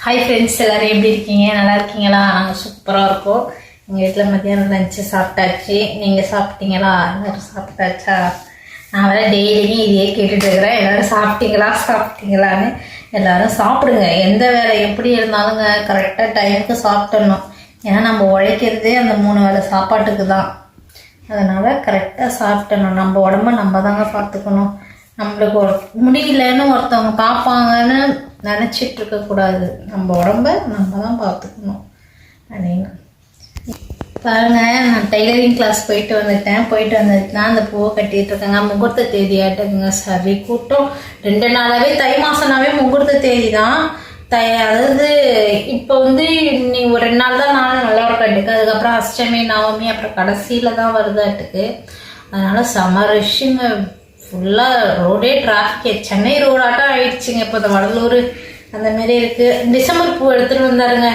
Hi friends, எல்லோரும் எப்படி இருக்கீங்க? நல்லா இருக்கீங்களா? நாங்கள் சூப்பராக இருக்கோம். எங்கள் வீட்டில் மத்தியானம் லஞ்சு சாப்பிட்டாச்சு. நீங்கள் சாப்பிட்டீங்களா? எல்லோரும் சாப்பிட்டாச்சா? நான் வேறு டெய்லியும் இதையே கேட்டுட்ருக்கிறேன். எல்லோரும் சாப்பிட்டீங்களான்னு. எல்லோரும் சாப்பிடுங்க. எந்த வேலை எப்படி இருந்தாலுங்க கரெக்டாக டைமுக்கு சாப்பிட்டணும். ஏன்னா நம்ம உழைக்கிறதே அந்த 3 வேளை சாப்பாட்டுக்கு தான். அதனால் கரெக்டாக சாப்பிட்டணும். நம்ம உடம்ப நம்ம தாங்க பார்த்துக்கணும். நம்மளுக்கு முடியலன்னு ஒருத்தவங்க பார்ப்பாங்கன்னு நினச்சிட்டு இருக்கக்கூடாது. நம்ம உடம்ப நம்ம தான் பார்த்துக்கணும். அப்படின்னு பாருங்க, நான் டெய்லரிங் கிளாஸ் போயிட்டு வந்துட்டுனா அந்த பூவை கட்டிட்டு இருக்காங்க. முகூர்த்த தேதி ஆட்டுங்க. சரி கூட்டம் 2 நாளாவே தை மாசம்னாவே முகூர்த்த தேதி தான். அதாவது இப்போ இன்னி ஒரு 2 நாள் தான் நானும் நல்லா கட்டுக்கு. அதுக்கப்புறம் அஷ்டமி நவமி அப்புறம் கடைசியில தான் வருதாட்டுக்கு. அதனால செம ரஷ்ஷுங்க. ஃபுல்லாக ரோடே டிராஃபிக். சென்னை ரோடாட்டம் ஆயிடுச்சுங்க. இப்போ இந்த வடலூர் அந்த மாரி இருக்குது. டிசம்பர் பூ எடுத்துகிட்டு வந்தாருங்க.